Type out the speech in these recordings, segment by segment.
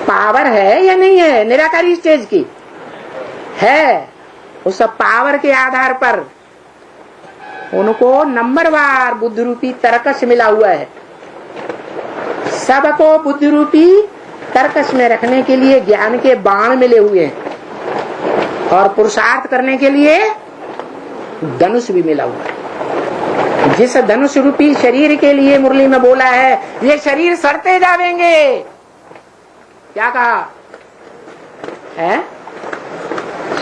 Power है या नहीं है निराकारी स्टेज की? है। उस पावर के आधार पर उनको नंबरवार बुद्ध रूपी तरकश मिला हुआ है। सबको बुद्ध रूपी तरकश में रखने के लिए ज्ञान के बाण मिले हुए हैं और पुरुषार्थ करने के लिए धनुष भी मिला हुआ है। जिस धनुष रूपी शरीर के लिए मुरली में बोला है ये शरीर सड़ते जावेंगे, क्या कहा है?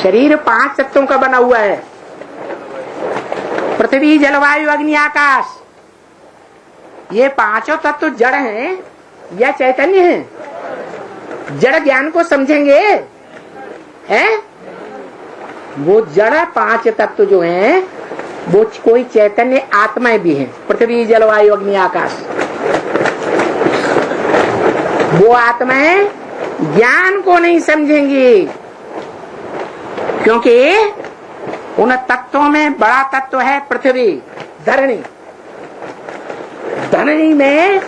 शरीर 5 तत्वों का बना हुआ है, पृथ्वी जलवायु अग्नि आकाश। ये 5 तत्व जड़ हैं या चैतन्य हैं? जड़ ज्ञान को समझेंगे हैं? वो जड़ 5 तत्व जो हैं वो कोई चैतन्य आत्माएं भी हैं, पृथ्वी जलवायु अग्नि आकाश। वो आत्माएं ज्ञान को नहीं समझेंगी क्योंकि उन तत्वों में बड़ा तत्व है पृथ्वी, धरणी। धरणी में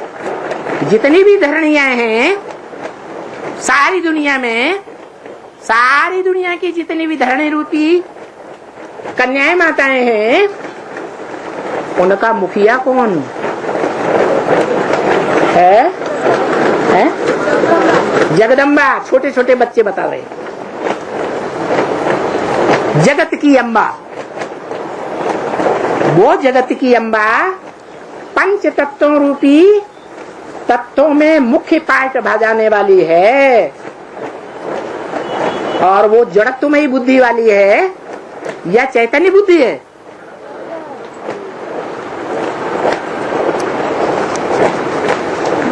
जितनी भी धरणियां हैं सारी दुनिया में, सारी दुनिया की जितनी भी धरणी रूपी कन्याएं माताएं हैं उनका मुखिया कौन है? जगदम्बा। छोटे छोटे बच्चे बता रहे हैं जगत की अम्बा। वो जगत की अम्बा 5 तत्वों रूपी तत्वों में मुख्य पार्ट बजाने वाली है और वो जड़त्वमयी बुद्धि वाली है या चैतन्य बुद्धि है?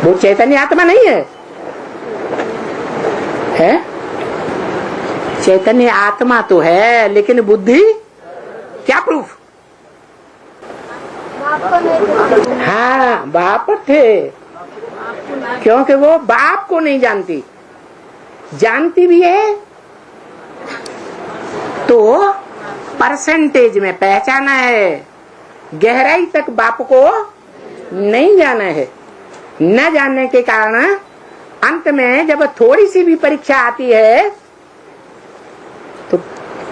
वो चैतन्य आत्मा नहीं है, है? चैतन्य आत्मा तो है लेकिन बुद्धि क्या प्रूफ? हाँ, बाप थे क्योंकि वो बाप को नहीं जानती, जानती भी है तो परसेंटेज में पहचाना है, गहराई तक बाप को नहीं जाना है। न जानने के कारण अंत में जब थोड़ी सी भी परीक्षा आती है तो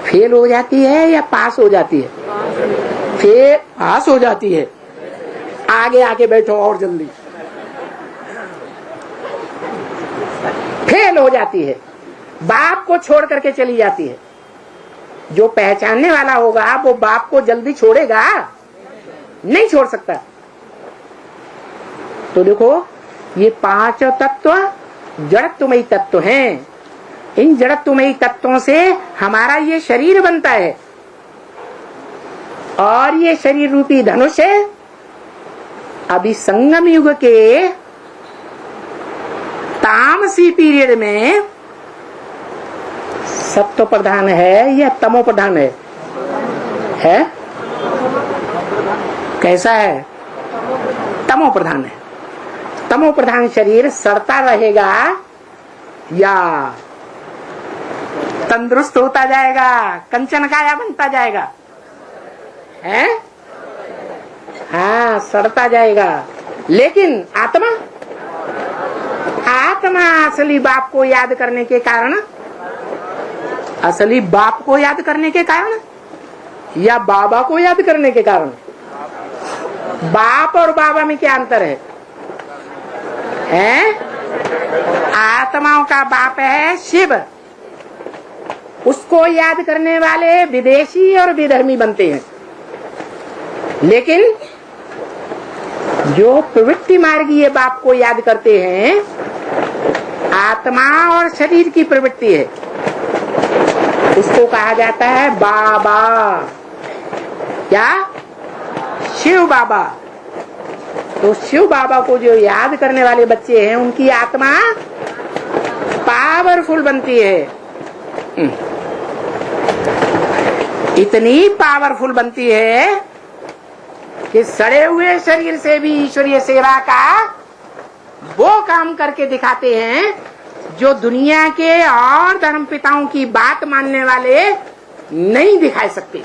फेल हो जाती है या पास हो जाती है? फेल पास हो जाती है। आगे आके बैठो और जल्दी। फेल हो जाती है, बाप को छोड़ करके चली जाती है। जो पहचानने वाला होगा वो बाप को जल्दी छोड़ेगा? नहीं छोड़ सकता। तो देखो ये 5 तत्व जड़त्वमयी तत्व हैं। इन जड़त्वमयी तत्वों से हमारा ये शरीर बनता है और ये शरीर रूपी धनुष है। अभी संगम युग के तामसी पीरियड में सत्व प्रधान है या तमो प्रधान है? कैसा है? तमो प्रधान है। तमो प्रधान शरीर सड़ता रहेगा या तंदुरुस्त होता जाएगा, कंचन काया बनता जाएगा? है? हाँ, सड़ता जाएगा। लेकिन आत्मा असली बाप को याद करने के कारण, असली बाप को याद करने के कारण या बाबा को याद करने के कारण? बाप और बाबा में क्या अंतर है? आत्माओं का बाप है शिव, उसको याद करने वाले विदेशी और विधर्मी बनते हैं। लेकिन जो प्रवृत्ति मार्गीय बाप को याद करते हैं, आत्मा और शरीर की प्रवृत्ति है, उसको कहा जाता है बाबा। क्या? शिव बाबा। तो शिव बाबा को जो याद करने वाले बच्चे हैं उनकी आत्मा पावरफुल बनती है। इतनी पावरफुल बनती है कि सड़े हुए शरीर से भी ईश्वरीय सेवा का वो काम करके दिखाते हैं जो दुनिया के और धर्म पिताओं की बात मानने वाले नहीं दिखा सकते।